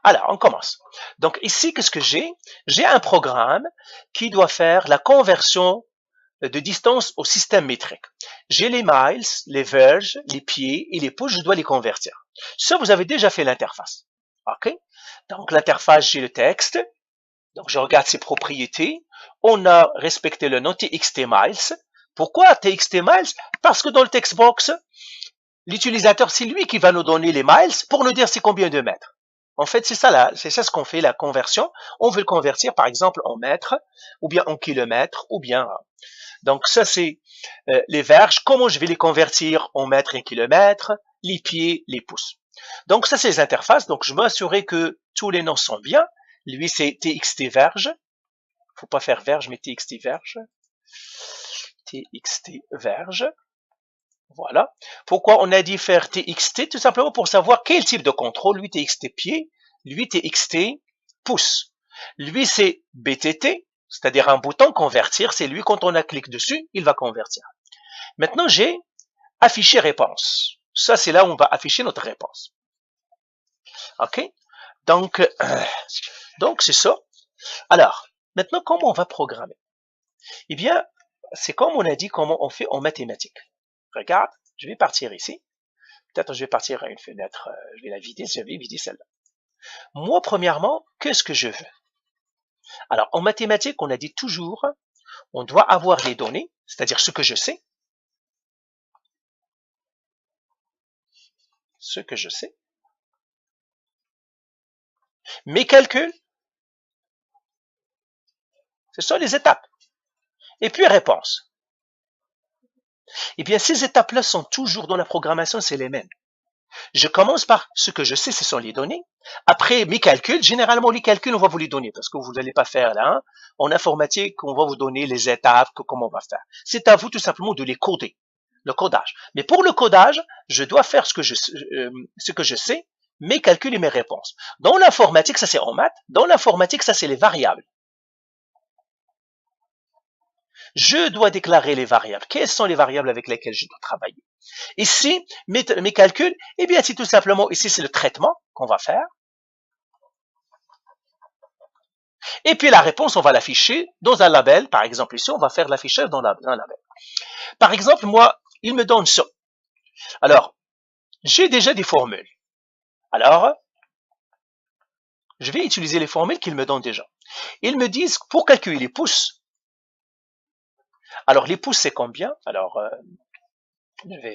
Alors, on commence. Donc ici, qu'est-ce que j'ai? J'ai un programme qui doit faire la conversion de distance au système métrique. J'ai les miles, les verges, les pieds et les pouces, je dois les convertir. Ça, vous avez déjà fait l'interface. OK? Donc l'interface, j'ai le texte. Donc je regarde ses propriétés. On a respecté le nom txt miles. Pourquoi txt miles? Parce que dans le text box, l'utilisateur, c'est lui qui va nous donner les miles pour nous dire c'est combien de mètres. En fait, c'est ça là, c'est ça ce qu'on fait, la conversion. On veut le convertir, par exemple, en mètres, ou bien en kilomètres, ou bien... Donc ça, c'est les verges. Comment je vais les convertir en mètres et kilomètres, les pieds, les pouces. Donc ça, c'est les interfaces. Donc je m'assurer que tous les noms sont bien. Lui, c'est txt verge. Faut pas faire verge, mais txt verge. Txt verge. Voilà. Pourquoi on a dit faire txt? Tout simplement pour savoir quel type de contrôle. Lui, txt pied. Lui, txt pouce. Lui, c'est btt, c'est-à-dire un bouton convertir. C'est lui, quand on a cliqué dessus, il va convertir. Maintenant, j'ai afficher réponse. Ça, c'est là où on va afficher notre réponse. OK? Donc c'est ça. Alors, maintenant, comment on va programmer? Eh bien, c'est comme on a dit, comment on fait en mathématiques. Regarde, je vais partir ici. Peut-être je vais partir à une fenêtre, je vais la vider, je vais vider celle-là. Moi, premièrement, qu'est-ce que je veux? Alors, en mathématiques, on a dit toujours, on doit avoir les données, c'est-à-dire ce que je sais. Ce que je sais. Mes calculs, ce sont les étapes. Et puis, réponse. Eh bien, ces étapes-là sont toujours dans la programmation, c'est les mêmes. Je commence par ce que je sais, ce sont les données. Après, mes calculs, généralement, les calculs, on va vous les donner parce que vous n'allez pas faire là. Hein. En informatique, on va vous donner les étapes, comment on va faire. C'est à vous tout simplement de les coder, le codage. Mais pour le codage, je dois faire ce que je sais, mes calculs et mes réponses. Dans l'informatique, ça c'est en maths. Dans l'informatique, ça c'est les variables. Je dois déclarer les variables. Quelles sont les variables avec lesquelles je dois travailler? Ici, mes calculs, eh bien, c'est tout simplement, ici, c'est le traitement qu'on va faire. Et puis, la réponse, on va l'afficher dans un label. Par exemple, ici, on va faire l'affichage dans un label. Par exemple, moi, il me donne ça. Alors, j'ai déjà des formules. Alors, je vais utiliser les formules qu'il me donne déjà. Ils me disent, pour calculer les pouces, alors les pouces, c'est combien? Alors, je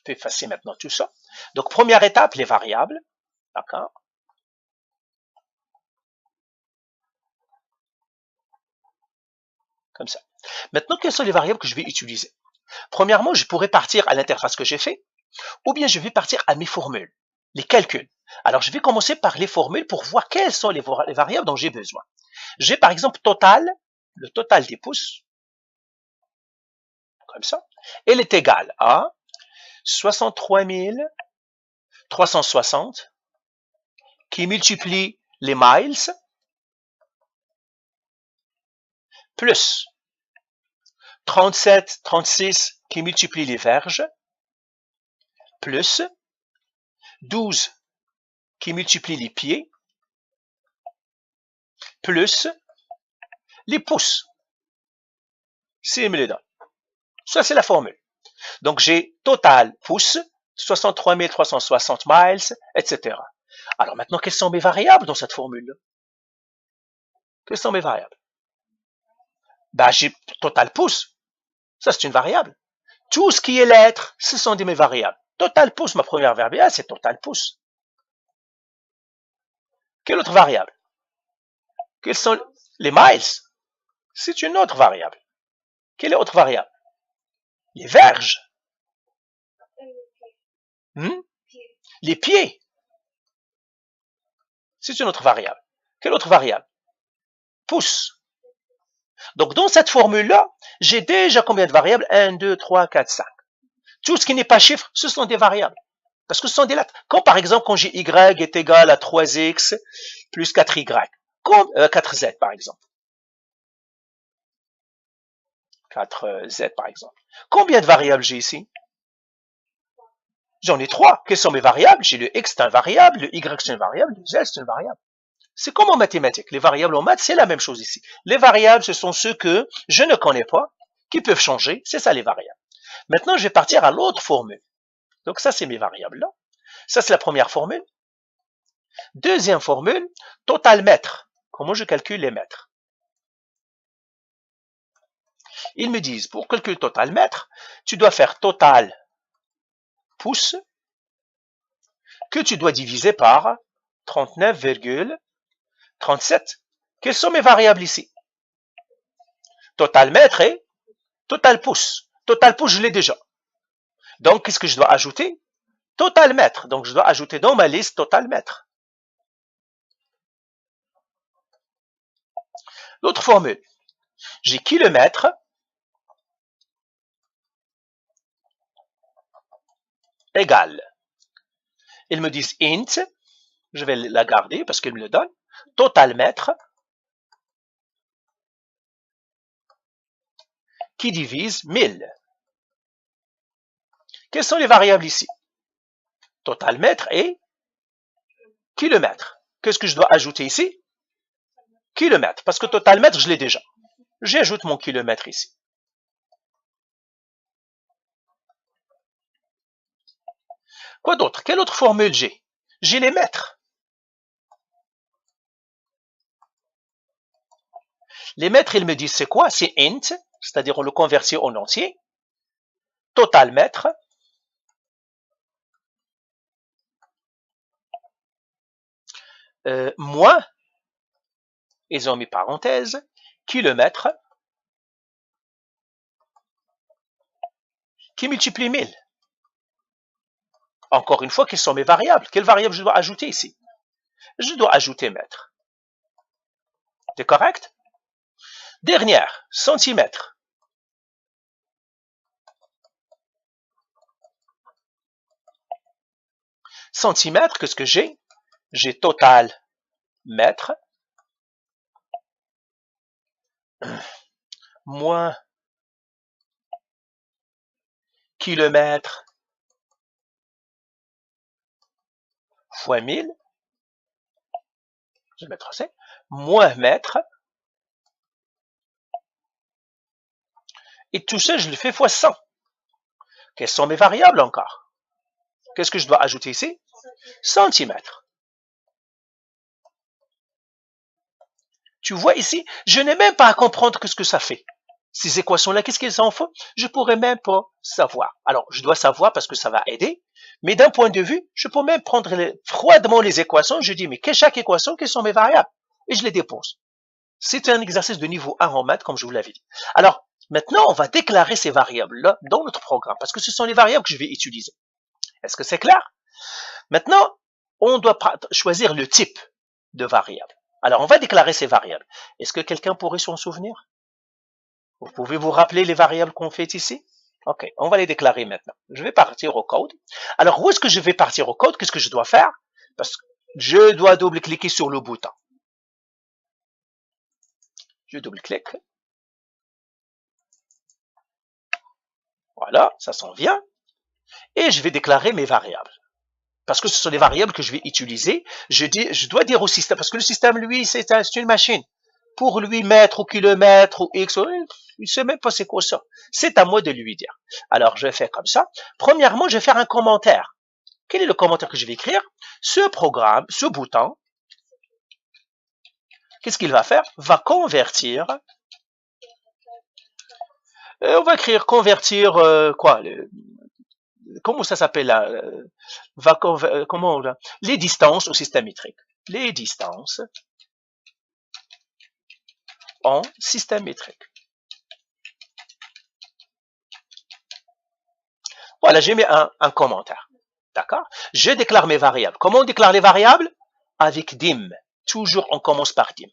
peux effacer maintenant tout ça. Donc, première étape, les variables. D'accord? Comme ça. Maintenant, quelles sont les variables que je vais utiliser? Premièrement, je pourrais partir à l'interface que j'ai fait, ou bien je vais partir à mes formules, les calculs. Alors, je vais commencer par les formules pour voir quelles sont les variables dont j'ai besoin. J'ai par exemple total, le total des pouces, comme ça. Elle est égale à 63 360 qui multiplie les miles plus 37, 36 qui multiplie les verges plus 12 qui multiplie les pieds plus les pouces. C'est me les donne. Ça, c'est la formule. Donc, j'ai total pouces, 63 360 miles, etc. Alors maintenant, quelles sont mes variables dans cette formule-là? Quelles sont mes variables? Ben, j'ai total pouces. Ça, c'est une variable. Tout ce qui est lettres, ce sont mes variables. Total pouce, ma première variable, c'est total pouce. Quelle autre variable? Quels sont les miles? C'est une autre variable. Quelle est l'autre variable? Les verges. Les pieds. C'est une autre variable. Quelle autre variable? Pouce. Donc, dans cette formule-là, j'ai déjà combien de variables? 1, 2, 3, 4, 5. Tout ce qui n'est pas chiffre, ce sont des variables. Parce que ce sont des lettres. Comme par exemple, quand j'ai y est égal à 3x plus 4y. Comme 4z, par exemple. 4z, par exemple. Combien de variables j'ai ici? J'en ai trois. Quelles sont mes variables? J'ai le x, c'est un variable, le y, c'est une variable, le z, c'est une variable. C'est comme en mathématiques. Les variables en maths, c'est la même chose ici. Les variables, ce sont ceux que je ne connais pas, qui peuvent changer. C'est ça les variables. Maintenant, je vais partir à l'autre formule. Donc ça, c'est mes variables là. Ça, c'est la première formule. Deuxième formule, total mètre. Comment je calcule les mètres? Ils me disent, pour calculer total mètre, tu dois faire total pouce que tu dois diviser par 39,37. Quelles sont mes variables ici? Total mètre et total pouce. Total pouce, je l'ai déjà. Donc, qu'est-ce que je dois ajouter? Total mètre. Donc, je dois ajouter dans ma liste total mètre. L'autre formule, j'ai kilomètre égale. Ils me disent int, je vais la garder parce qu'ils me le donnent, total mètre qui divise 1000. Quelles sont les variables ici? Total mètre et kilomètre. Qu'est-ce que je dois ajouter ici? Kilomètre, parce que total mètre, je l'ai déjà. J'ajoute mon kilomètre ici. Quoi d'autre? Quelle autre formule j'ai? J'ai les mètres. Les mètres, ils me disent c'est quoi? C'est int, c'est-à-dire on le convertit en entier. Total mètre moins, ils ont mis parenthèse, kilomètre qui multiplie 1000. Encore une fois, quelles sont mes variables? Quelles variables je dois ajouter ici? Je dois ajouter mètre. C'est correct? Dernière, centimètre. Centimètre, qu'est-ce que j'ai? J'ai total mètre moins kilomètre fois 1000, je vais mettre ça, moins mètre, et tout ça, je le fais fois 100. Quelles sont mes variables encore? Qu'est-ce que je dois ajouter ici? Centimètre. Tu vois ici, je n'ai même pas à comprendre ce que ça fait. Ces équations-là, qu'est-ce qu'elles en font? Je ne pourrais même pas savoir. Alors, je dois savoir parce que ça va aider, mais d'un point de vue, je peux même prendre froidement les équations, je dis, mais chaque équation, quelles sont mes variables? Et je les dépose. C'est un exercice de niveau 1 en maths, comme je vous l'avais dit. Alors, maintenant, on va déclarer ces variables-là dans notre programme, parce que ce sont les variables que je vais utiliser. Est-ce que c'est clair? Maintenant, on doit choisir le type de variable. Alors, on va déclarer ces variables. Est-ce que quelqu'un pourrait s'en souvenir? Vous pouvez vous rappeler les variables qu'on fait ici? Ok, on va les déclarer maintenant. Je vais partir au code. Alors, où est-ce que je vais partir au code? Qu'est-ce que je dois faire? Parce que je dois double-cliquer sur le bouton. Je double-clique. Voilà, ça s'en vient. Et je vais déclarer mes variables. Parce que ce sont les variables que je vais utiliser. Je dois dire au système, parce que le système, lui, c'est une machine. Pour lui mettre au kilomètre, ou x, il ne sait même pas c'est quoi ça. C'est à moi de lui dire. Alors, je vais faire comme ça. Premièrement, je vais faire un commentaire. Quel est le commentaire que je vais écrire? Ce programme, ce bouton, qu'est-ce qu'il va faire? Va convertir. On va écrire convertir quoi? Comment ça s'appelle là? Comment là? Les distances au système métrique. Les distances en système métrique. Voilà, j'ai mis un commentaire. D'accord? Je déclare mes variables. Comment on déclare les variables? Avec dim. Toujours, on commence par dim.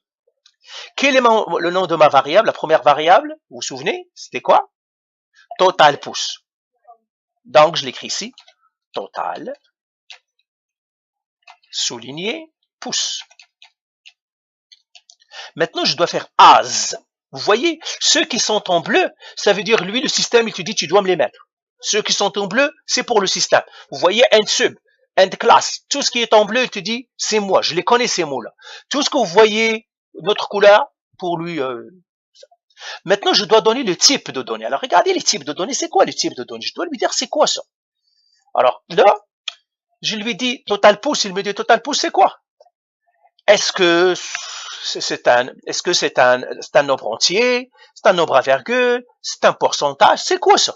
Quel est le nom de ma variable? La première variable, vous vous souvenez? C'était quoi? Total pouce. Donc, je l'écris ici. Total, souligné, pouce. Maintenant, je dois faire as. Vous voyez, ceux qui sont en bleu, ça veut dire, lui, le système, il te dit, tu dois me les mettre. Ceux qui sont en bleu, c'est pour le système. Vous voyez end sub, end class. Tout ce qui est en bleu, il te dit, c'est moi. Je les connais ces mots-là. Tout ce que vous voyez, notre couleur, pour lui. Maintenant, je dois donner le type de données. Alors, regardez les types de données. C'est quoi le type de données? Je dois lui dire, c'est quoi ça? Alors, là, je lui dis total pouce. Il me dit total pouce, c'est quoi? Est-ce que c'est un nombre entier? C'est un nombre à virgule? C'est un pourcentage? C'est quoi ça?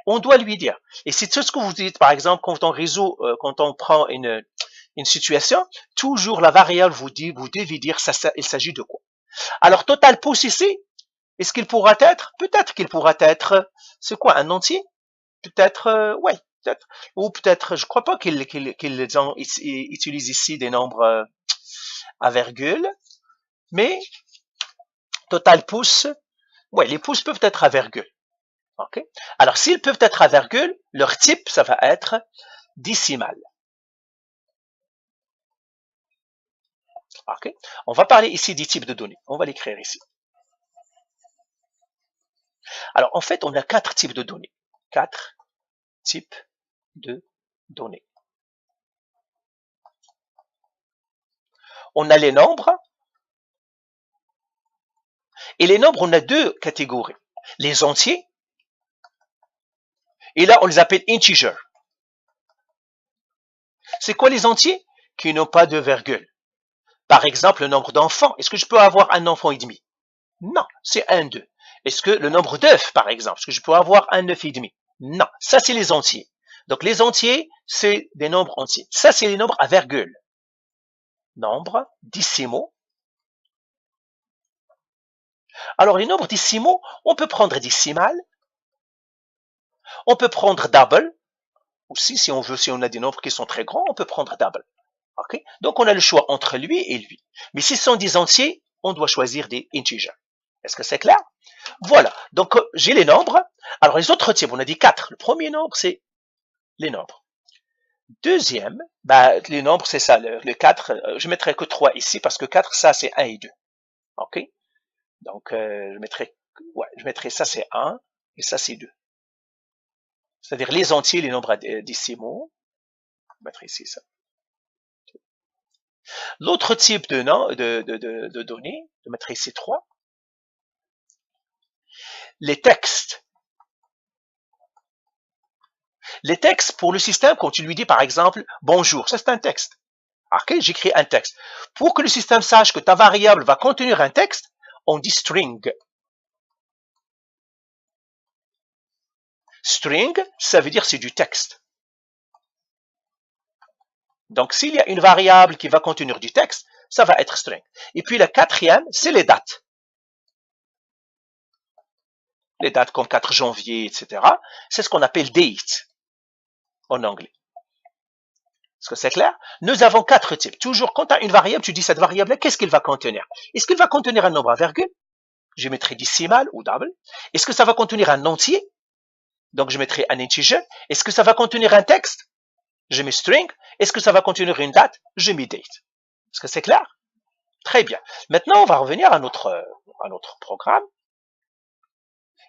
On doit lui dire. Et c'est tout ce que vous dites, par exemple, quand on résout, quand on prend une situation, toujours la variable vous devez dire, il s'agit de quoi? Alors, total pouce ici, est-ce qu'il pourra être? Peut-être qu'il pourra être, c'est quoi, un entier? Peut-être, ouais, peut-être. Ou peut-être, je crois pas qu'ils utilisent ici des nombres à virgule, mais total pouce, ouais, les pouces peuvent être à virgule. Okay? Alors, s'ils peuvent être à virgule, leur type, ça va être décimal. Okay? On va parler ici des types de données. On va l'écrire ici. Alors, en fait, on a 4 types de données. 4 types de données. On a les nombres. Et les nombres, on a 2 catégories. Les entiers. Et là, on les appelle integers. C'est quoi les entiers? Qui n'ont pas de virgule. Par exemple, le nombre d'enfants. Est-ce que je peux avoir un enfant et demi? Non, c'est 1, 2. Est-ce que le nombre d'œufs, par exemple, est-ce que je peux avoir un œuf et demi? Non, ça c'est les entiers. Donc les entiers, c'est des nombres entiers. Ça c'est les nombres à virgule. Nombres décimaux. Alors les nombres décimaux, on peut prendre décimal, on peut prendre double, aussi si on veut, si on a des nombres qui sont très grands, on peut prendre double. Okay? Donc on a le choix entre lui et lui. Mais si ce sont des entiers, on doit choisir des integers. Est-ce que c'est clair? Voilà, donc j'ai les nombres. Alors les autres types, on a dit 4. Le premier nombre, c'est les nombres. Deuxième, les nombres, c'est ça, le 4, je mettrai que 3 ici, parce que 4, ça, c'est 1 et 2. OK? Donc, je mettrai ça, c'est 1, et ça, c'est 2. C'est-à-dire les entiers, les nombres décimaux. Je mettrai ici ça. L'autre type de données, je mettrai ici 3. Les textes. Les textes, pour le système, quand tu lui dis, par exemple, bonjour, ça, c'est un texte. OK, j'écris un texte. Pour que le système sache que ta variable va contenir un texte, on dit string. String, ça veut dire c'est du texte. Donc, s'il y a une variable qui va contenir du texte, ça va être string. Et puis, la quatrième, c'est les dates. Les dates comme 4 janvier, etc. C'est ce qu'on appelle date en anglais. Est-ce que c'est clair? Nous avons 4 types. Toujours, quand tu as une variable, tu dis cette variable-là, qu'est-ce qu'elle va contenir? Est-ce qu'elle va contenir un nombre à virgule? Je mettrai décimal ou double. Est-ce que ça va contenir un entier? Donc, je mettrai un integer. Est-ce que ça va contenir un texte? Je mets string. Est-ce que ça va contenir une date? Je mets date. Est-ce que c'est clair? Très bien. Maintenant, on va revenir à notre programme.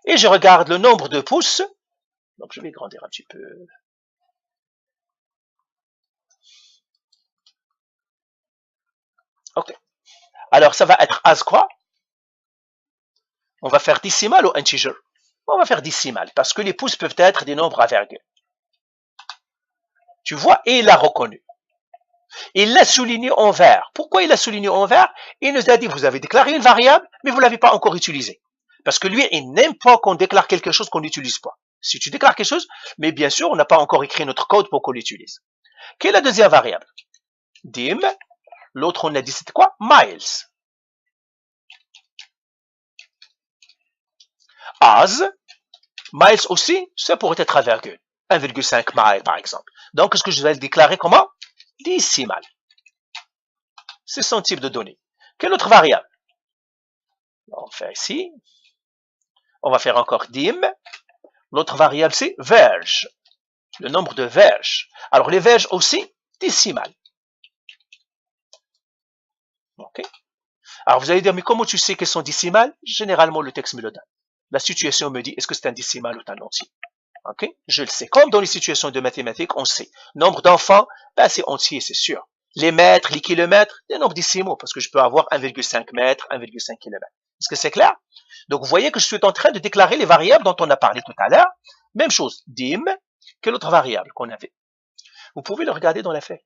Et je regarde le nombre de pouces. Donc, je vais grandir un petit peu. OK. Alors, ça va être as quoi? On va faire décimal ou integer? On va faire décimal, parce que les pouces peuvent être des nombres à virgule. Tu vois, et il l'a reconnu. Il l'a souligné en vert. Pourquoi il l'a souligné en vert? Il nous a dit, vous avez déclaré une variable, mais vous ne l'avez pas encore utilisée. Parce que lui, il n'aime pas qu'on déclare quelque chose qu'on n'utilise pas. Si tu déclares quelque chose, mais bien sûr, on n'a pas encore écrit notre code pour qu'on l'utilise. Quelle est la deuxième variable? Dim. L'autre, on a dit, c'était quoi? Miles. As. Miles aussi, ça pourrait être à virgule. 1,5 miles, par exemple. Donc, est-ce que je vais le déclarer comment? Décimal. C'est son type de données. Quelle autre variable? On va faire ici. On va faire encore dim. L'autre variable, c'est verge. Le nombre de verges. Alors, les verges aussi, décimal. OK? Alors, vous allez dire, mais comment tu sais qu'elles sont décimales? Généralement, le texte me le donne. La situation me dit, est-ce que c'est un décimal ou un entier? Ok, je le sais. Comme dans les situations de mathématiques, on sait. Nombre d'enfants, ben c'est entier, c'est sûr. Les mètres, les kilomètres, des nombres décimaux, parce que je peux avoir 1,5 mètres, 1,5 km. Est-ce que c'est clair? Donc, vous voyez que je suis en train de déclarer les variables dont on a parlé tout à l'heure. Même chose, dim, quelle autre variable qu'on avait? Vous pouvez le regarder dans la feuille.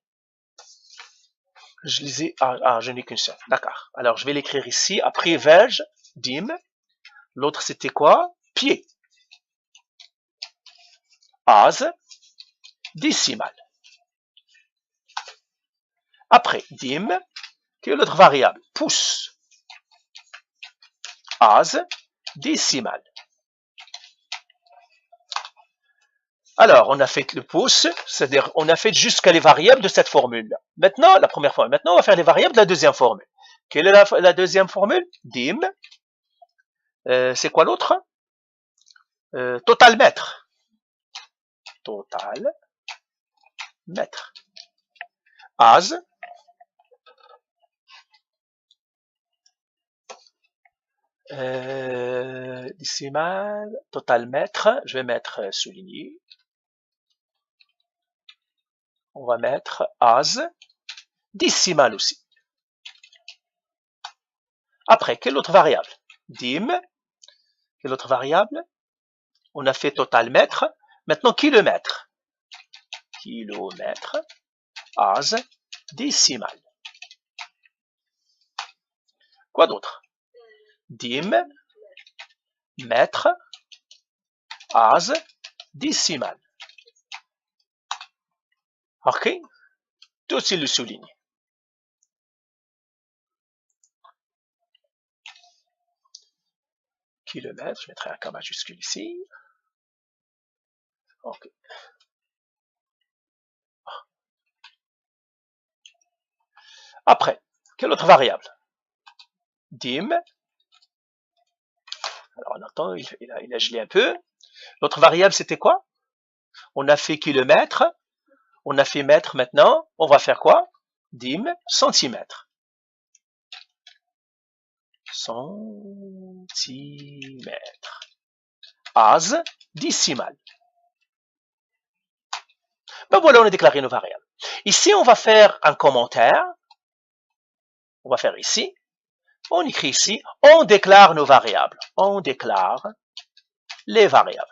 Je lisais, je n'ai qu'une seule. D'accord. Alors, je vais l'écrire ici. Après, verge, dim. L'autre, c'était quoi? Pied. As, décimale. Après, dim, quelle autre variable? Pouce. As, décimale. Alors, on a fait le pouce, c'est-à-dire on a fait jusqu'à les variables de cette formule-là. Maintenant, la première formule. Maintenant, on va faire les variables de la deuxième formule. Quelle est la deuxième formule? Dim. C'est quoi l'autre? Total mètre. Total mètre. As. Décimale. Total mètre. Je vais mettre souligné. On va mettre as. Décimale aussi. Après, quelle autre variable? Dim. Quelle autre variable? On a fait total mètre. Maintenant, kilomètre. Kilomètre. As. Décimale. Quoi d'autre? Dim. Mètre. As. Décimale. Ok? Tout aussi le souligne. Kilomètre, je mettrai un K majuscule ici. Ok. Après, quelle autre variable? Dim. Alors on entend, il a gelé un peu. L'autre variable, c'était quoi? On a fait kilomètre. On a fait mètre maintenant. On va faire quoi? Dim, centimètre. Centimètre. As, décimale. Ben voilà, on a déclaré nos variables. Ici, on va faire un commentaire. On va faire ici. On écrit ici, on déclare nos variables. On déclare les variables.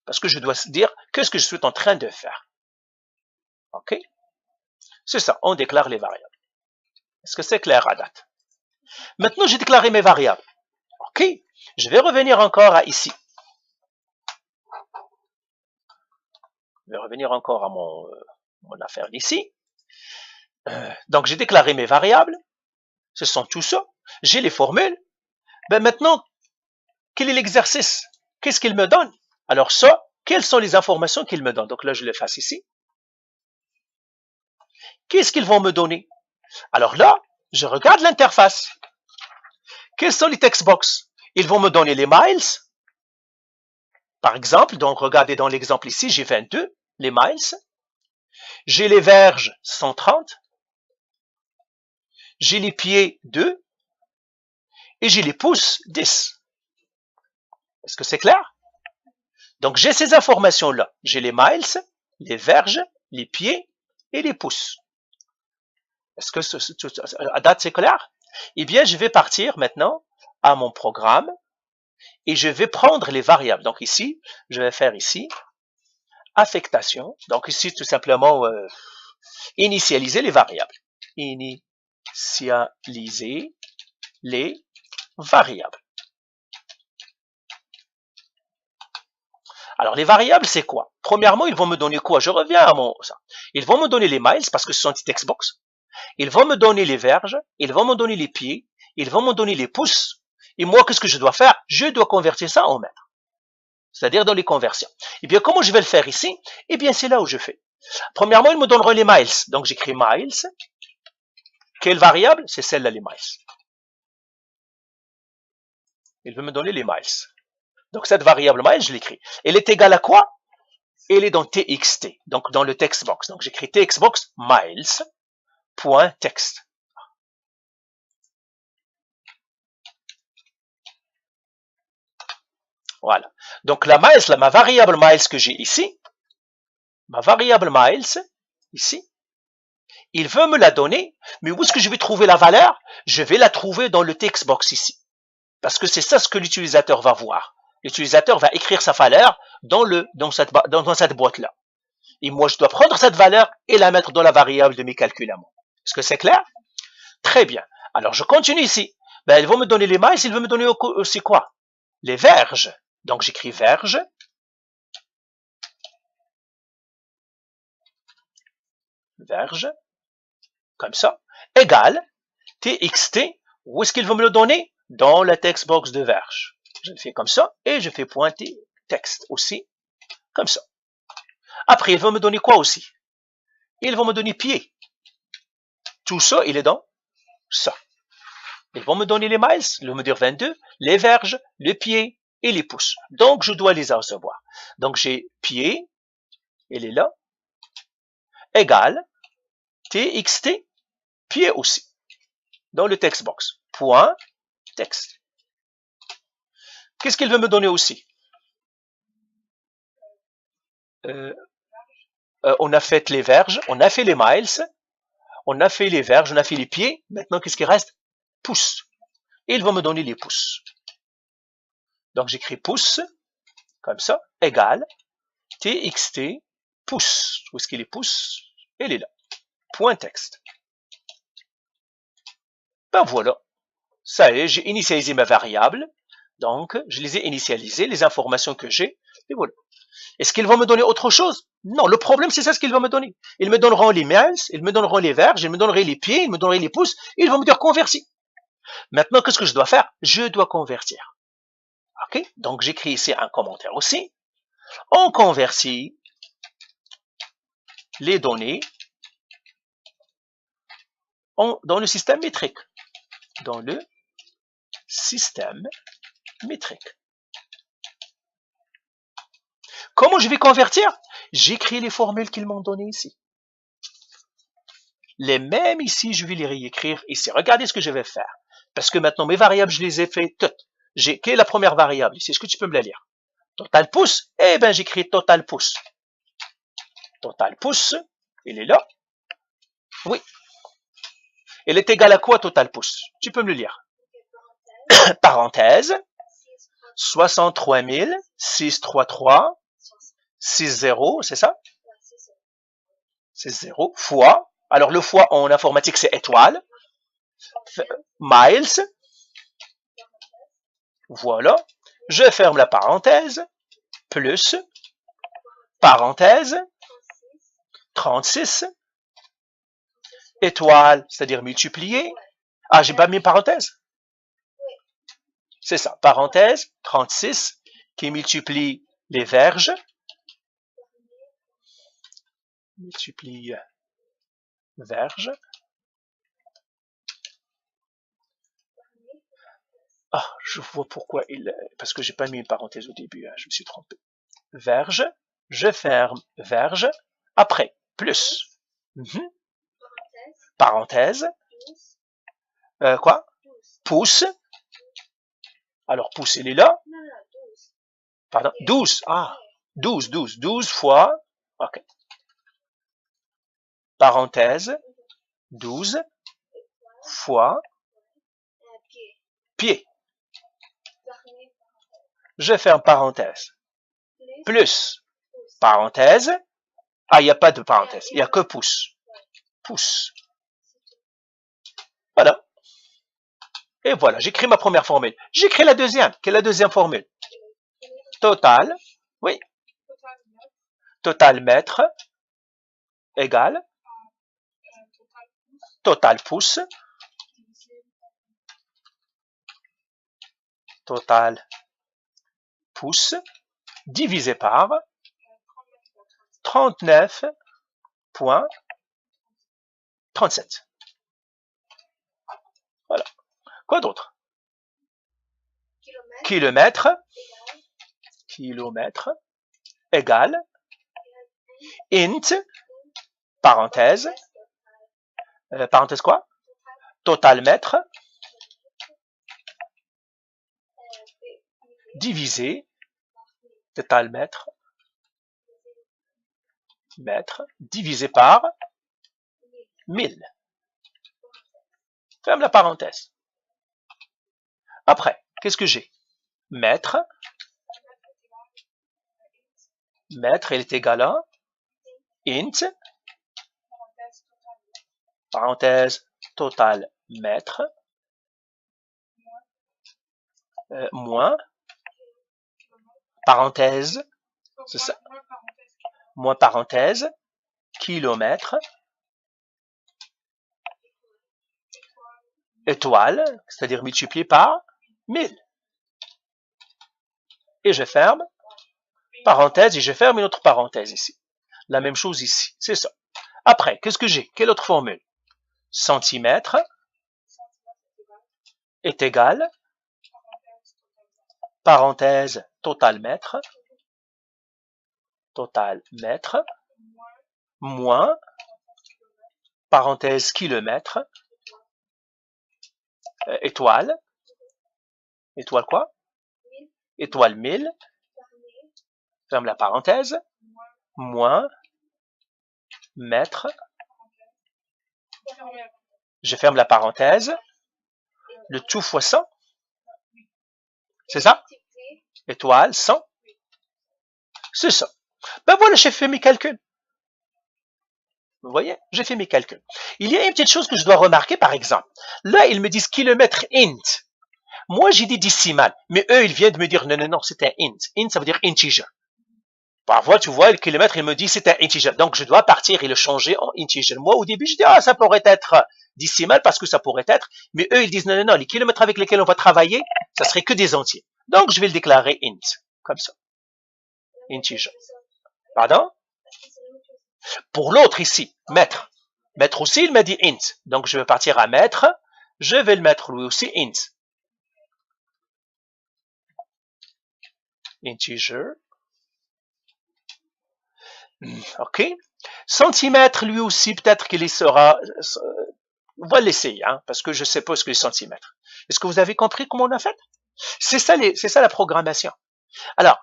Parce que je dois dire qu'est-ce que je suis en train de faire. OK? C'est ça, on déclare les variables. Est-ce que c'est clair à date? Maintenant, j'ai déclaré mes variables. OK? Je vais revenir encore à ici. Je vais revenir encore à mon affaire d'ici. Donc, j'ai déclaré mes variables. Ce sont tout ça. J'ai les formules. Ben maintenant, quel est l'exercice? Qu'est-ce qu'il me donne? Alors ça, quelles sont les informations qu'il me donne? Donc là, je le fasse ici. Qu'est-ce qu'ils vont me donner? Alors là, je regarde l'interface. Quels sont les textbox? Ils vont me donner les miles. Par exemple, donc regardez dans l'exemple ici, j'ai 22, les miles. J'ai les verges 130. J'ai les pieds 2. Et j'ai les pouces 10. Est-ce que c'est clair? Donc j'ai ces informations-là. J'ai les miles, les verges, les pieds et les pouces. Est-ce que à date c'est clair? Eh bien, je vais partir maintenant à mon programme et je vais prendre les variables. Donc ici, je vais faire ici affectation. Donc ici, tout simplement, initialiser les variables. Initialiser les variables. Alors, les variables, c'est quoi? Premièrement, ils vont me donner quoi? Je reviens à ça. Ils vont me donner les miles parce que ce sont des textbox. Ils vont me donner les verges. Ils vont me donner les pieds. Ils vont me donner les pouces. Et moi, qu'est-ce que je dois faire? Je dois convertir ça en mètres. C'est-à-dire dans les conversions. Eh bien, comment je vais le faire ici? Eh bien, c'est là où je fais. Premièrement, ils me donneront les miles. Donc, j'écris miles. Quelle variable? C'est celle-là, les miles. Il veut me donner les miles. Donc, cette variable miles, je l'écris. Elle est égale à quoi? Elle est dans txt, donc dans le textbox. Donc, j'écris textbox miles.text. Voilà. Donc la miles, là, ma variable miles que j'ai ici, ma variable miles, ici, il veut me la donner, mais où est-ce que je vais trouver la valeur? Je vais la trouver dans le text box ici. Parce que c'est ça ce que l'utilisateur va voir. L'utilisateur va écrire sa valeur dans cette boîte-là. Et moi, je dois prendre cette valeur et la mettre dans la variable de mes calculs à moi. Est-ce que c'est clair? Très bien. Alors, je continue ici. Ben, ils vont me donner les miles, ils vont me donner aussi quoi? Les verges. Donc, j'écris verge. Verge. Comme ça. Égale txt. Où est-ce qu'ils vont me le donner? Dans la text box de verge. Je le fais comme ça et je fais pointer texte aussi. Comme ça. Après, ils vont me donner quoi aussi? Ils vont me donner pied. Tout ça, il est dans ça. Ils vont me donner les miles, ils vont me dire 22, les verges, le pied et les pouces. Donc, je dois les recevoir. Donc, j'ai pied, il est là, égale txt, pied aussi, dans le text box. Point, texte. Qu'est-ce qu'il veut me donner aussi? On a fait les verges, on a fait les miles, on a fait les verges, on a fait les pieds. Maintenant, qu'est-ce qui reste? Pouces. Et ils vont me donner les pouces. Donc, j'écris pouces, comme ça, égale txt, pouces. Où est-ce qu'il est pouces? Il est là. Point texte. Ben voilà. Ça y est, j'ai initialisé ma variable. Donc, je les ai initialisées, les informations que j'ai. Et voilà. Est-ce qu'ils vont me donner autre chose? Non, le problème, c'est ça ce qu'ils vont me donner. Ils me donneront les miles, ils me donneront les verges, ils me donneraient les pieds, ils me donneraient les pouces. Ils vont me dire convertis. Maintenant, qu'est-ce que je dois faire? Je dois convertir. OK? Donc, j'écris ici un commentaire aussi. On convertit les données dans le système métrique. Dans le système métrique. Comment je vais convertir? J'écris les formules qu'ils m'ont données ici. Les mêmes ici, je vais les réécrire ici. Regardez ce que je vais faire. Parce que maintenant, mes variables, je les ai fait toutes. Quelle est la première variable ici? Est-ce que tu peux me la lire? Total pouce? Eh bien, j'écris total pouce. Total pouce, il est là. Oui. Il est égal à quoi, total pouce? Tu peux me le lire. Parenthèse. 63 633 60, c'est ça? C'est 0 fois. Alors, le fois en informatique, c'est étoile. Miles. Voilà. Je ferme la parenthèse. Plus. Parenthèse. 36. Étoile, c'est-à-dire multiplier. Ah, j'ai pas mis parenthèse. C'est ça. Parenthèse. 36 qui multiplie les verges. Multiplie verge. Ah, je vois pourquoi parce que j'ai pas mis une parenthèse au début, hein, je me suis trompé. Verge, je ferme verge, après, plus. Parenthèse. Quoi? Pouce. Alors, pouce, il est là. Pardon, 12. Ah, 12 fois. Ok. Parenthèse. 12 fois pied. Je ferme parenthèse. Plus. Parenthèse. Ah, il n'y a pas de parenthèse. Il n'y a que pouce. Pouce. Voilà. Et voilà, j'écris ma première formule. J'écris la deuxième. Quelle est la deuxième formule? Total. Oui. Total mètre égale total pouce. Total pouce divisé par 39,37. Voilà. Quoi d'autre? Kilomètre. Kilomètre égale int, parenthèse, parenthèse quoi? Total mètre divisé total mètre, divisé par 1000. Ferme la parenthèse. Après, qu'est-ce que j'ai? Mètre, il est égal à int, parenthèse, total mètre, moins, parenthèse, c'est ça, moins parenthèse, kilomètre, étoile, c'est-à-dire multiplié par 1000. Et je ferme, parenthèse, et je ferme une autre parenthèse ici. La même chose ici, c'est ça. Après, qu'est-ce que j'ai? Quelle autre formule? Centimètre est égal, parenthèse, total mètre, moins, parenthèse, kilomètre, étoile quoi? Étoile 1000, ferme la parenthèse, moins, mètre, je ferme la parenthèse, le tout fois 100, c'est ça? Étoile, 100, c'est ça. Ben voilà, j'ai fait mes calculs. Vous voyez, j'ai fait mes calculs. Il y a une petite chose que je dois remarquer, par exemple. Là, ils me disent kilomètre int. Moi, j'ai dit décimal, mais eux, ils viennent de me dire non, c'est un int. Int, ça veut dire integer. Parfois, tu vois, le kilomètre, il me dit c'est un integer. Donc, je dois partir et le changer en integer. Moi, au début, je dis, ça pourrait être décimal parce que ça pourrait être. Mais eux, ils disent non, les kilomètres avec lesquels on va travailler, ça serait que des entiers. Donc, je vais le déclarer int, comme ça. Integer. Pardon? Pour l'autre ici, mètre. Mètre aussi, il m'a dit int. Donc, je vais partir à mètre. Je vais le mettre lui aussi int. Integer. OK. Centimètre, lui aussi, peut-être qu'il y sera... On va l'essayer, parce que je ne sais pas ce que les centimètres. Est-ce que vous avez compris comment on a fait? C'est ça la programmation. Alors,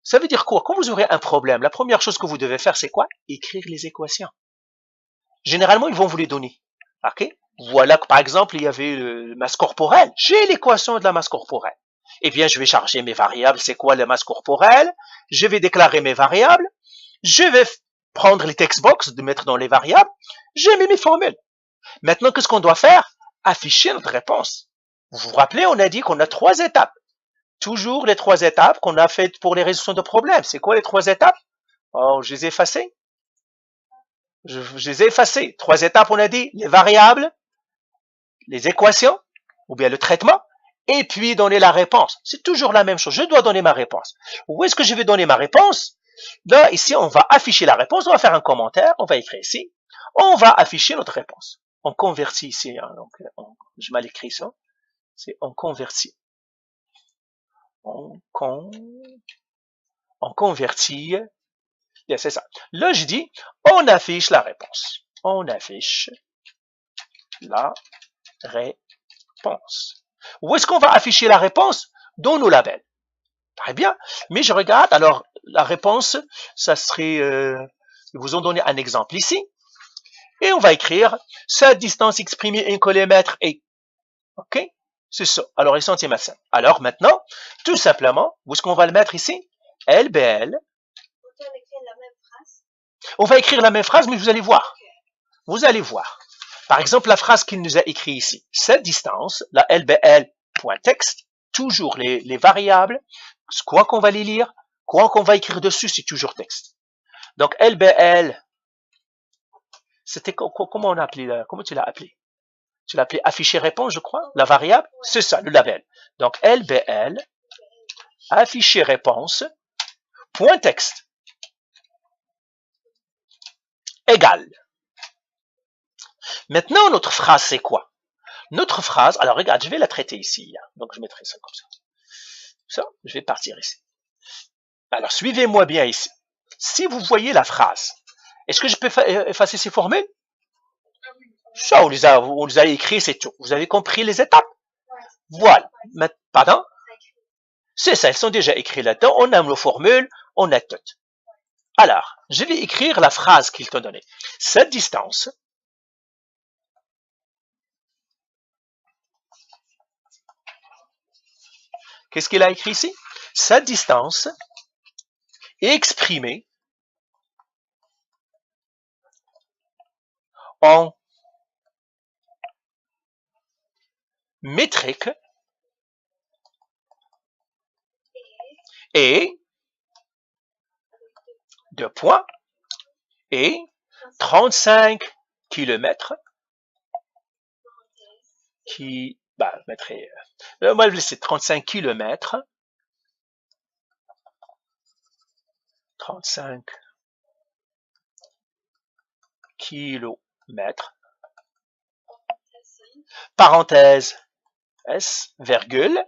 ça veut dire quoi? Quand vous aurez un problème, la première chose que vous devez faire, c'est quoi? Écrire les équations. Généralement, ils vont vous les donner. OK? Voilà que, par exemple, il y avait la masse corporelle. J'ai l'équation de la masse corporelle. Eh bien, je vais charger mes variables. C'est quoi la masse corporelle? Je vais déclarer mes variables. Je vais prendre les textbox, de mettre dans les variables. J'ai mis mes formules. Maintenant, qu'est-ce qu'on doit faire? Afficher notre réponse. Vous vous rappelez, on a dit qu'on a 3 étapes. Toujours les 3 étapes qu'on a faites pour les résolutions de problèmes. C'est quoi les 3 étapes? Oh, je les ai effacées. Je les ai effacées. 3 étapes, on a dit les variables, les équations, ou bien le traitement, et puis donner la réponse. C'est toujours la même chose. Je dois donner ma réponse. Où est-ce que je vais donner ma réponse? Là, ici, on va afficher la réponse. On va faire un commentaire. On va écrire ici. On va afficher notre réponse. On convertit ici. Donc, je mal écrit ça. C'est on convertit. On convertit. Bien, c'est ça. Là, je dis, on affiche la réponse. On affiche la réponse. Où est-ce qu'on va afficher la réponse? Dans nos labels. Très bien. Mais je regarde, alors, la réponse, ça serait, ils vous ont donné un exemple ici. Et on va écrire, cette distance exprimée en kilomètres est. OK? C'est ça. Alors, les centimètres. Alors, maintenant, tout simplement, où est-ce qu'on va le mettre ici? LBL. On va écrire la même phrase, mais vous allez voir. Vous allez voir. Par exemple, la phrase qu'il nous a écrit ici. Cette distance, la LBL.text, toujours les variables, quoi qu'on va les lire, quoi qu'on va écrire dessus, c'est toujours texte. Donc, LBL, c'était comment on a appelé, comment tu l'as appelé? Tu l'as appelé afficher réponse, je crois, la variable, c'est ça, le label. Donc, LBL, afficher réponse, point texte, égal. Maintenant, notre phrase, c'est quoi? Notre phrase, alors regarde, je vais la traiter ici. Donc, je mettrai ça comme ça. Ça, je vais partir ici. Alors, suivez-moi bien ici. Si vous voyez la phrase, est-ce que je peux effacer ces formules? Ça, on les a écrits, c'est tout. Vous avez compris les étapes? Voilà. Pardon? C'est ça, elles sont déjà écrites là-dedans. On a nos formules, on a tout. Alors, je vais écrire la phrase qu'il t'a donnée. Cette distance qu'est-ce qu'il a écrit ici? Cette distance est exprimée en métrique et deux points et 35 km qui, on va le laisser 35 km 35 km parenthèse S, virgule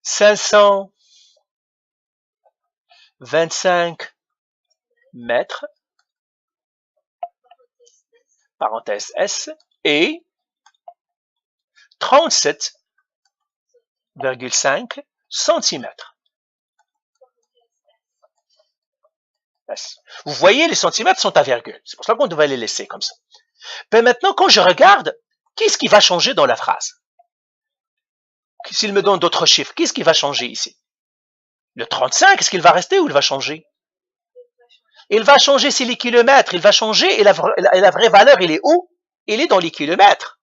525 mètres parenthèse S et 37,5 cm. Vous voyez, les centimètres sont à virgule. C'est pour ça qu'on devrait les laisser comme ça. Mais maintenant, quand je regarde, qu'est-ce qui va changer dans la phrase? S'il me donne d'autres chiffres, qu'est-ce qui va changer ici? Le 35, est-ce qu'il va rester ou il va changer? Il va changer, c'est les kilomètres. Il va changer et la vraie valeur, il est où? Il est dans les kilomètres.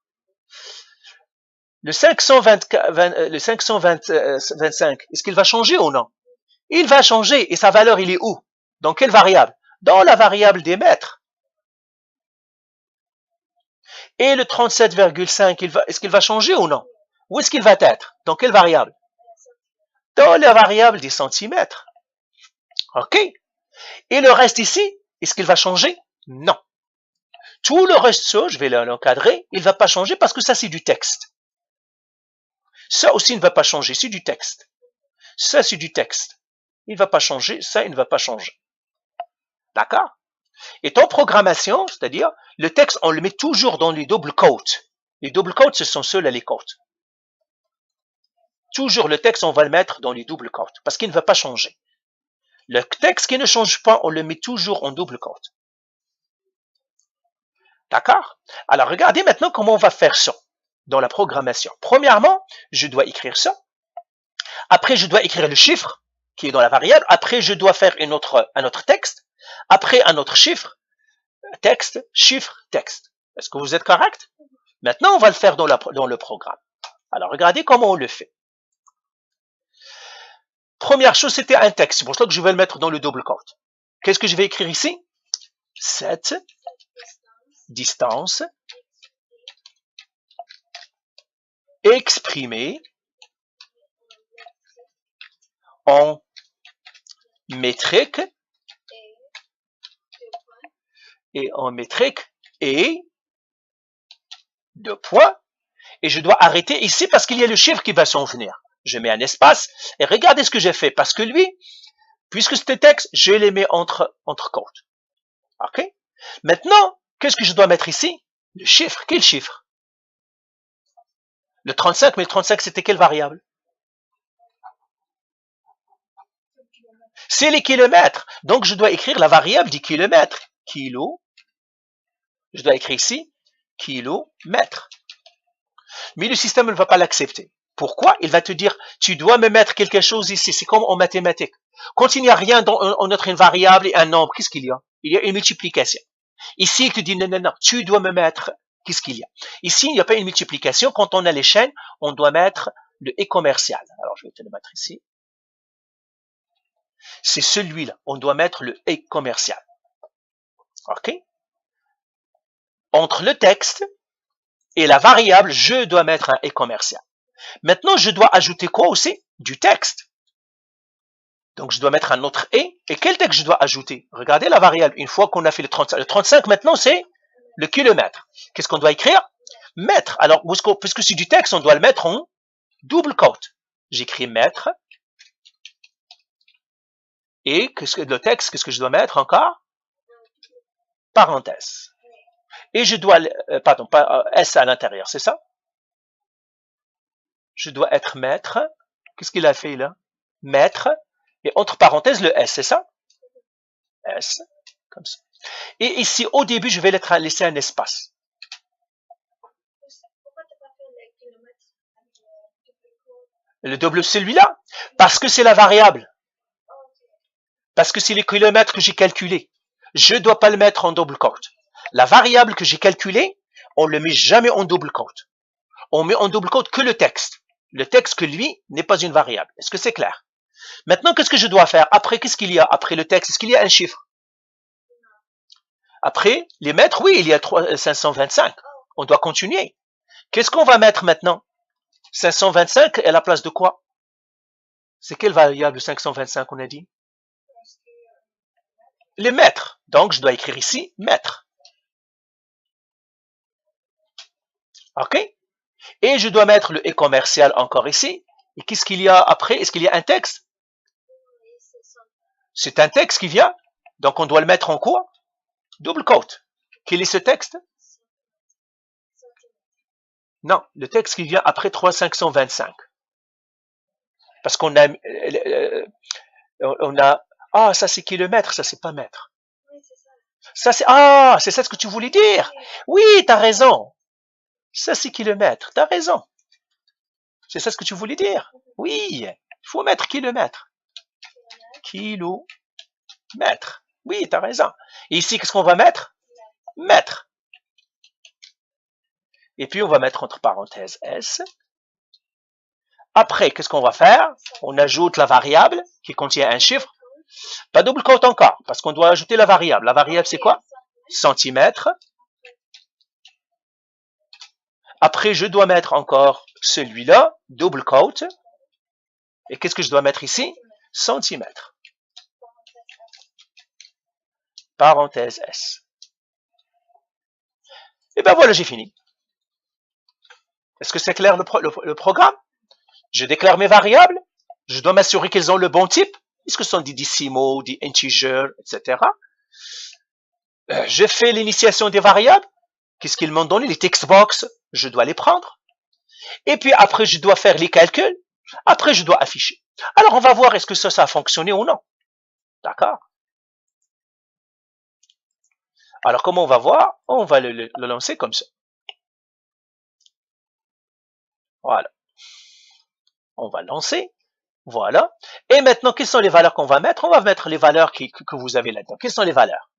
Le 525, est-ce qu'il va changer ou non? Il va changer et sa valeur, il est où? Dans quelle variable? Dans la variable des mètres. Et le 37,5, est-ce qu'il va changer ou non? Où est-ce qu'il va être? Dans quelle variable? Dans la variable des centimètres. OK? Et le reste ici, est-ce qu'il va changer? Non. Tout le reste, ça, je vais l'encadrer, il ne va pas changer parce que ça, c'est du texte. Ça aussi ne va pas changer, c'est du texte. Ça, c'est du texte. Il ne va pas changer, ça, il ne va pas changer. D'accord? Et en programmation, c'est-à-dire, le texte, on le met toujours dans les double quotes. Les double quotes, ce sont ceux-là les quotes. Toujours le texte, on va le mettre dans les double quotes, parce qu'il ne va pas changer. Le texte qui ne change pas, on le met toujours en double quote. D'accord? Alors, regardez maintenant comment on va faire ça dans la programmation. Premièrement, je dois écrire ça. Après, je dois écrire le chiffre qui est dans la variable. Après, je dois faire un autre texte. Après, un autre chiffre, texte, chiffre, texte. Est-ce que vous êtes correct? Maintenant, on va le faire dans le programme. Alors, regardez comment on le fait. Première chose, c'était un texte. C'est pour ça que je vais le mettre dans le double quote. Qu'est-ce que je vais écrire ici? Cette distance exprimée en métrique et deux points. Et je dois arrêter ici parce qu'il y a le chiffre qui va s'en venir. Je mets un espace et regardez ce que j'ai fait. Parce que lui, puisque c'est un texte, je les mets entre quotes. OK? Maintenant, qu'est-ce que je dois mettre ici? Le chiffre. Quel chiffre? Le 35, mais le 35, c'était quelle variable? C'est les kilomètres. Donc, je dois écrire la variable des kilomètres. Kilo. Je dois écrire ici, kilomètre. Mais le système ne va pas l'accepter. Pourquoi? Il va te dire, tu dois me mettre quelque chose ici. C'est comme en mathématiques. Quand il n'y a rien entre une variable et un nombre, qu'est-ce qu'il y a? Il y a une multiplication. Ici, il te dit, non, tu dois me mettre, qu'est-ce qu'il y a? Ici, il n'y a pas une multiplication. Quand on a les chaînes, on doit mettre le et commercial. Alors, je vais te le mettre ici. C'est celui-là. On doit mettre le et commercial. OK? Entre le texte et la variable, je dois mettre un et commercial. Maintenant, je dois ajouter quoi aussi? Du texte. Donc, je dois mettre un autre et. Et quel texte je dois ajouter? Regardez la variable. Une fois qu'on a fait le 35. Le 35, maintenant, c'est le kilomètre. Qu'est-ce qu'on doit écrire? Mètre. Alors, puisque c'est du texte, on doit le mettre en double quote. J'écris mètre. Et le texte, qu'est-ce que je dois mettre encore? Parenthèse. Et je dois, pardon, pas S à l'intérieur, c'est ça? Je dois être mètre. Qu'est-ce qu'il a fait là? Mètre. Et entre parenthèses, le S, c'est ça? S, comme ça. Et ici, au début, je vais laisser un espace. Le double celui-là? Parce que c'est la variable. Parce que c'est les kilomètres que j'ai calculés. Je ne dois pas le mettre en double quote. La variable que j'ai calculée, on ne le met jamais en double quote. On met en double quote que le texte. Le texte que lui n'est pas une variable. Est-ce que c'est clair? Maintenant, qu'est-ce que je dois faire? Après, qu'est-ce qu'il y a? Après le texte, est-ce qu'il y a un chiffre? Après, les mètres, oui, il y a 525. On doit continuer. Qu'est-ce qu'on va mettre maintenant? 525 est à la place de quoi? C'est quelle variable 525 on a dit? Les mètres. Donc, je dois écrire ici mètres. OK? Et je dois mettre le et commercial encore ici. Et qu'est-ce qu'il y a après? Est-ce qu'il y a un texte? C'est un texte qui vient. Donc, on doit le mettre en quoi? Double quote. Quel est ce texte? Non, le texte qui vient après 3525. Parce qu'on a... Ah, ça c'est kilomètre, ça c'est pas mètre. Ça c'est... Ah, c'est ça ce que tu voulais dire? Oui, t'as raison. Ça c'est kilomètre, t'as raison. C'est ça ce que tu voulais dire? Oui, il faut mettre kilomètre. Kilomètre. Oui, t'as raison. Et ici, qu'est-ce qu'on va mettre? Mètre. Et puis, on va mettre entre parenthèses S. Après, qu'est-ce qu'on va faire? On ajoute la variable qui contient un chiffre. Pas double quote encore, parce qu'on doit ajouter la variable. La variable, c'est quoi? Centimètres. Après, je dois mettre encore celui-là, double quote. Et qu'est-ce que je dois mettre ici? Centimètres. Parenthèse S. Et ben voilà, j'ai fini. Est-ce que c'est clair le programme? Je déclare mes variables. Je dois m'assurer qu'elles ont le bon type. Est-ce que ce sont des décimaux, des integers, etc. Je fais l'initiation des variables. Qu'est-ce qu'ils m'ont donné? Les textbox, je dois les prendre. Et puis après, je dois faire les calculs. Après, je dois afficher. Alors, on va voir est-ce que ça a fonctionné ou non. D'accord? Alors, comment on va voir? On va le lancer comme ça. Voilà. On va lancer. Voilà. Et maintenant, quelles sont les valeurs qu'on va mettre? On va mettre les valeurs que vous avez là-dedans. Quelles sont les valeurs?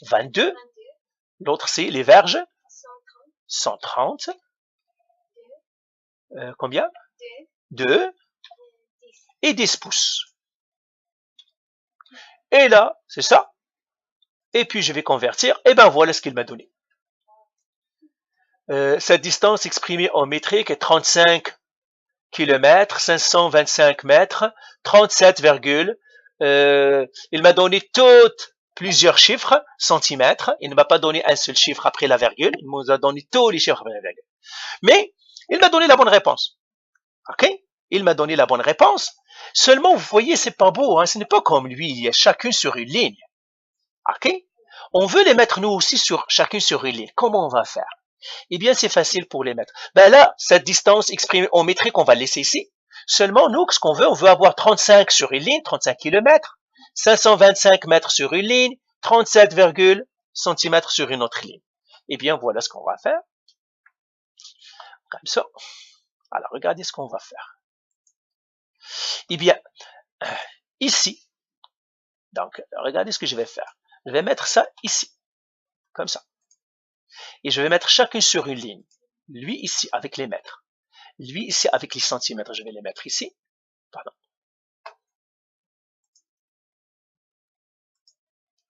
22. L'autre, c'est les verges. 130. Combien? 2. Et 10 pouces. Et là, c'est ça. Et puis, je vais convertir. Et ben voilà ce qu'il m'a donné. Cette distance exprimée en métrique est 35 km, 525 mètres, 37, il m'a donné plusieurs chiffres, centimètres. Il ne m'a pas donné un seul chiffre après la virgule. Il nous a donné tous les chiffres après la virgule. Mais, il m'a donné la bonne réponse. OK? Il m'a donné la bonne réponse. Seulement, vous voyez, c'est pas beau, hein? Ce n'est pas comme lui. Il y a chacun sur une ligne. OK? On veut les mettre nous aussi chacun sur une ligne. Comment on va faire? Eh bien, c'est facile pour les mettre. Ben là, cette distance exprimée en métrique, on va le laisser ici. Seulement, nous, ce qu'on veut, on veut avoir 35 sur une ligne, 35 km, 525 mètres sur une ligne, 37, cm sur une autre ligne. Eh bien, voilà ce qu'on va faire. Comme ça. Alors, regardez ce qu'on va faire. Eh bien, ici, donc, regardez ce que je vais faire. Je vais mettre ça ici, comme ça. Et je vais mettre chacun sur une ligne. Lui ici avec les mètres. Lui ici avec les centimètres. Je vais les mettre ici. Pardon.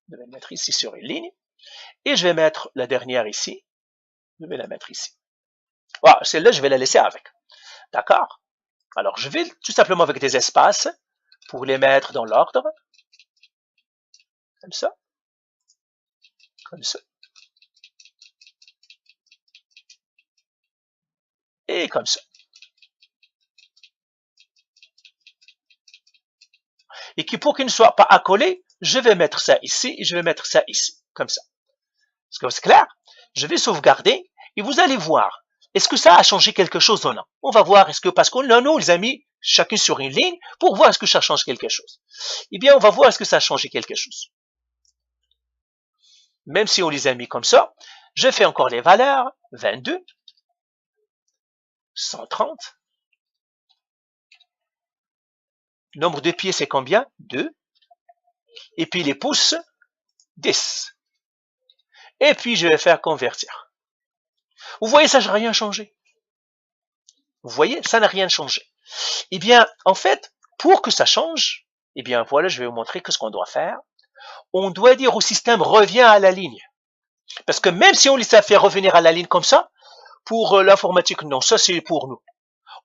Je vais le mettre ici sur une ligne. Et je vais mettre la dernière ici. Je vais la mettre ici. Voilà, celle-là, je vais la laisser avec. D'accord? Alors, je vais tout simplement avec des espaces pour les mettre dans l'ordre. Comme ça. Comme ça. Et comme ça. Et pour qu'il ne soit pas accolé, je vais mettre ça ici et je vais mettre ça ici. Comme ça. Est-ce que c'est clair? Je vais sauvegarder et vous allez voir. Est-ce que ça a changé quelque chose ou non? On va voir. Est-ce que, parce qu'on a, nous, les amis, chacune sur une ligne, pour voir est-ce que ça change quelque chose. Eh bien, on va voir est-ce que ça a changé quelque chose. Même si on les a mis comme ça, je fais encore les valeurs, 22, 130. Nombre de pieds, c'est combien? 2. Et puis les pouces, 10. Et puis, je vais faire convertir. Vous voyez, ça n'a rien changé. Vous voyez, ça n'a rien changé. Eh bien, en fait, pour que ça change, eh bien, voilà, je vais vous montrer que ce qu'on doit faire. On doit dire au système, reviens à la ligne. Parce que même si on les a fait revenir à la ligne comme ça, pour l'informatique, non, ça c'est pour nous.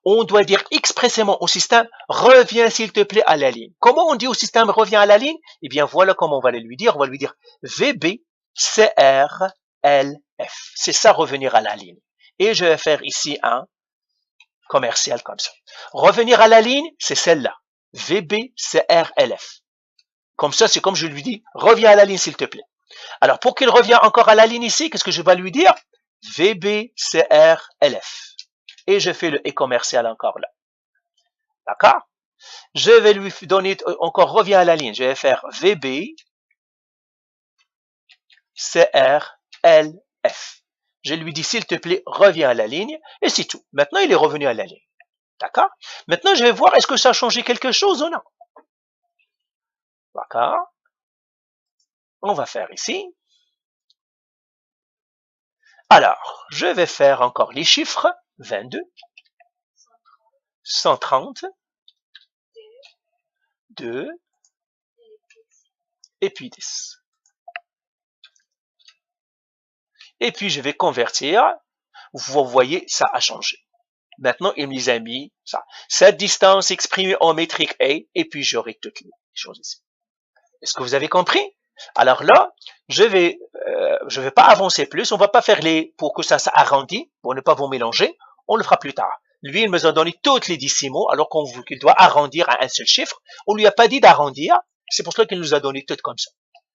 On doit dire expressément au système, reviens s'il te plaît à la ligne. Comment on dit au système, reviens à la ligne? Eh bien, voilà comment on va lui dire. On va lui dire VB, CR, LF. C'est ça, revenir à la ligne. Et je vais faire ici un commercial comme ça. Revenir à la ligne, c'est celle-là. VB, CR, LF. Comme ça, c'est comme je lui dis, reviens à la ligne s'il te plaît. Alors, pour qu'il revienne encore à la ligne ici, qu'est-ce que je vais lui dire? VB, CR, LF. Et je fais le et commercial encore là. D'accord? Je vais lui donner encore, reviens à la ligne. Je vais faire VB, CR, LF. Je lui dis, s'il te plaît, reviens à la ligne. Et c'est tout. Maintenant, il est revenu à la ligne. D'accord? Maintenant, je vais voir, est-ce que ça a changé quelque chose ou non? D'accord? On va faire ici. Alors, je vais faire encore les chiffres. 22, 130, 2, et puis 10. Et puis, je vais convertir. Vous voyez, ça a changé. Maintenant, il me les a mis ça. Cette distance exprimée en métrique A, et puis j'aurai toutes les choses ici. Est-ce que vous avez compris? Alors là, je vais pas avancer plus. On va pas faire les pour que ça s'arrondit, pour ne pas vous mélanger. On le fera plus tard. Lui, il nous a donné toutes les décimaux, alors qu'il doit arrondir à un seul chiffre. On lui a pas dit d'arrondir. C'est pour cela qu'il nous a donné toutes comme ça.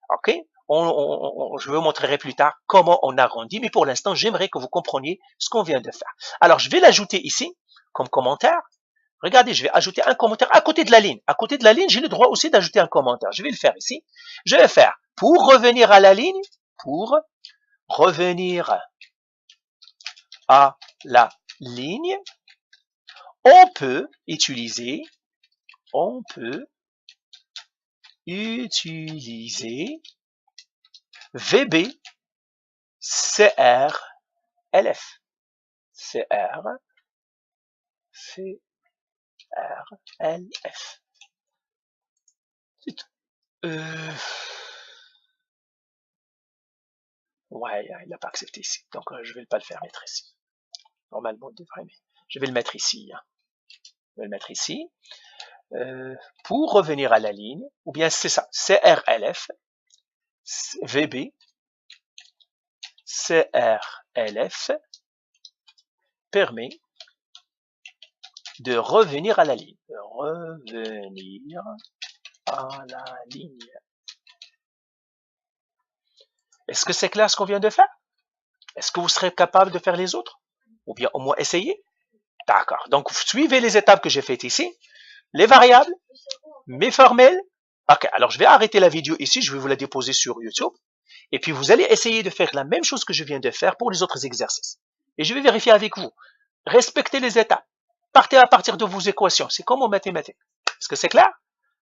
Ok? Je vous montrerai plus tard comment on arrondit, mais pour l'instant, j'aimerais que vous compreniez ce qu'on vient de faire. Alors, je vais l'ajouter ici comme commentaire. Regardez, je vais ajouter un commentaire à côté de la ligne. À côté de la ligne, j'ai le droit aussi d'ajouter un commentaire. Je vais le faire ici. Je vais faire, pour revenir à la ligne, pour revenir à la ligne, on peut utiliser VB, CR, LF. CR, LF. C'est tout. Ouais, il n'a pas accepté ici. Donc, je vais pas le faire mettre ici. Normalement, il devrait, mais je vais le mettre ici. Hein. Je vais le mettre ici. Pour revenir à la ligne, ou bien c'est ça, CRLF, VB, CRLF permet de revenir à la ligne. Revenir à la ligne. Est-ce que c'est clair ce qu'on vient de faire? Est-ce que vous serez capable de faire les autres? Ou bien au moins essayer? D'accord. Donc, vous suivez les étapes que j'ai faites ici. Les variables, mes formelles. Ok, alors je vais arrêter la vidéo ici. Je vais vous la déposer sur YouTube. Et puis, vous allez essayer de faire la même chose que je viens de faire pour les autres exercices. Et je vais vérifier avec vous. Respectez les étapes. Partez à partir de vos équations. C'est comme en mathématiques. Est-ce que c'est clair?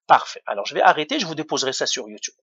Parfait. Alors, je vais arrêter. Je vous déposerai ça sur YouTube.